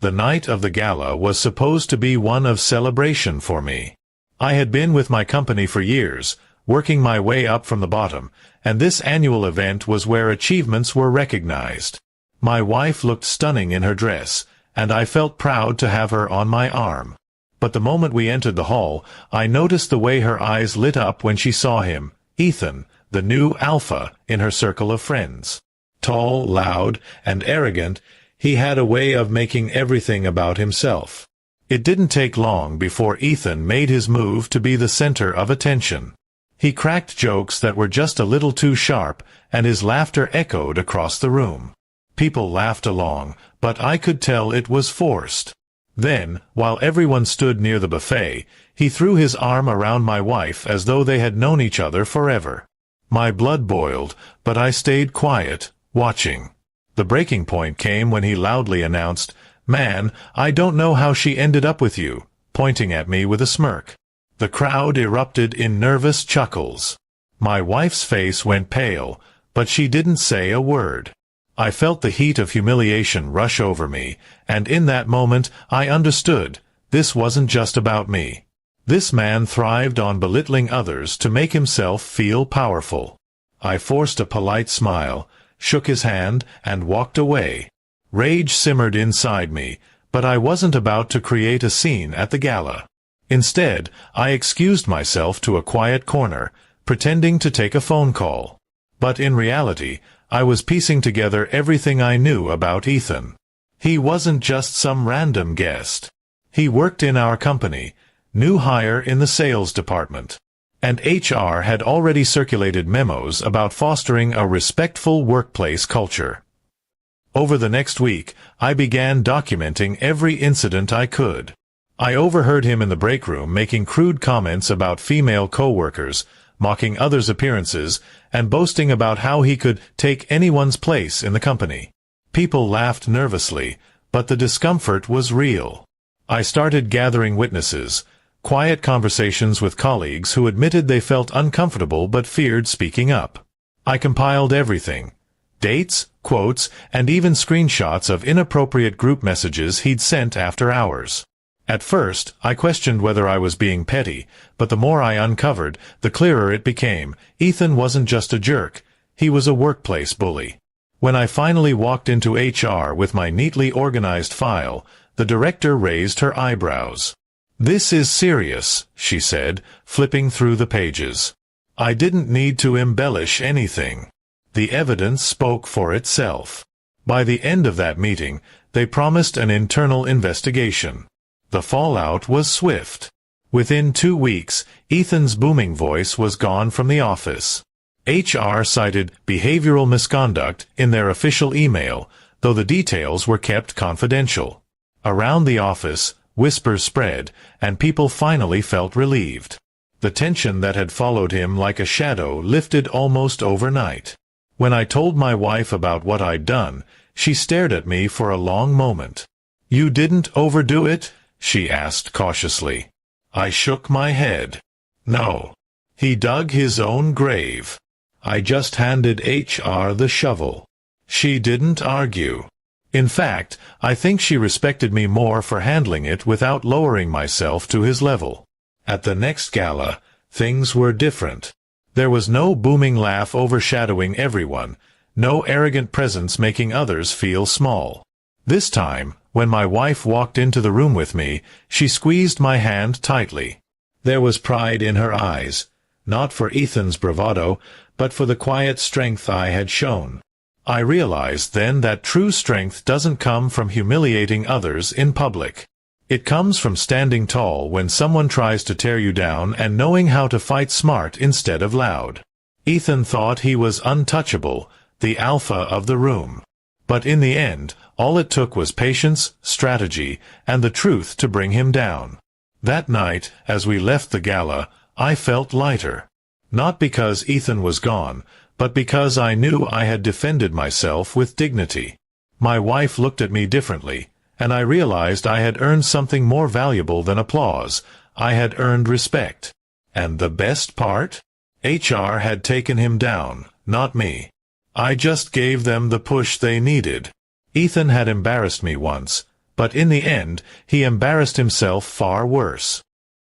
The night of the gala was supposed to be one of celebration for me. I had been with my company for years, working my way up from the bottom, and this annual event was where achievements were recognized. My wife looked stunning in her dress, and I felt proud to have her on my arm. But the moment we entered the hall, I noticed the way her eyes lit up when she saw him, Ethan, the new alpha in her circle of friends. Tall, loud, and arrogant, he had a way of making everything about himself. It didn't take long before Ethan made his move to be the center of attention. He cracked jokes that were just a little too sharp, and his laughter echoed across the room. People laughed along, but I could tell it was forced. Then, while everyone stood near the buffet, he threw his arm around my wife as though they had known each other forever. My blood boiled, but I stayed quiet, watching. The breaking point came when he loudly announced, "Man, I don't know how she ended up with you," pointing at me with a smirk. The crowd erupted in nervous chuckles. My wife's face went pale, but she didn't say a word. I felt the heat of humiliation rush over me, and in that moment I understood, this wasn't just about me. This man thrived on belittling others to make himself feel powerful. I forced a polite smile, shook his hand, and walked away. Rage simmered inside me, but I wasn't about to create a scene at the gala. Instead, I excused myself to a quiet corner, pretending to take a phone call. But in reality, I was piecing together everything I knew about Ethan. He wasn't just some random guest. He worked in our company, new hire in the sales department. And HR had already circulated memos about fostering a respectful workplace culture. Over the next week, I began documenting every incident I could. I overheard him in the break room making crude comments about female co-workers, mocking others' appearances, and boasting about how he could take anyone's place in the company. People laughed nervously, but the discomfort was real. I started gathering witnesses, quiet conversations with colleagues who admitted they felt uncomfortable but feared speaking up. I compiled everything: dates, quotes, and even screenshots of inappropriate group messages he'd sent after hours. At first, I questioned whether I was being petty, but the more I uncovered, the clearer it became. Ethan wasn't just a jerk, he was a workplace bully. When I finally walked into HR with my neatly organized file, the director raised her eyebrows. "This is serious," she said, flipping through the pages. I didn't need to embellish anything. The evidence spoke for itself. By the end of that meeting, they promised an internal investigation. The fallout was swift. Within 2 weeks, Ethan's booming voice was gone from the office. HR cited behavioral misconduct in their official email, though the details were kept confidential. Around the office, whispers spread, and people finally felt relieved. The tension that had followed him like a shadow lifted almost overnight. When I told my wife about what I'd done, she stared at me for a long moment. "You didn't overdo it?" she asked cautiously. I shook my head. No. He dug his own grave. I just handed HR the shovel. She didn't argue. In fact, I think she respected me more for handling it without lowering myself to his level. At the next gala, things were different. There was no booming laugh overshadowing everyone, no arrogant presence making others feel small. This time, when my wife walked into the room with me, she squeezed my hand tightly. There was pride in her eyes, not for Ethan's bravado, but for the quiet strength I had shown. I realized then that true strength doesn't come from humiliating others in public. It comes from standing tall when someone tries to tear you down and knowing how to fight smart instead of loud. Ethan thought he was untouchable, the alpha of the room. But in the end, all it took was patience, strategy, and the truth to bring him down. That night, as we left the gala, I felt lighter. Not because Ethan was gone, but because I knew I had defended myself with dignity. My wife looked at me differently, and I realized I had earned something more valuable than applause. I had earned respect. And the best part? HR had taken him down, not me. I just gave them the push they needed. Ethan had embarrassed me once, but in the end, he embarrassed himself far worse.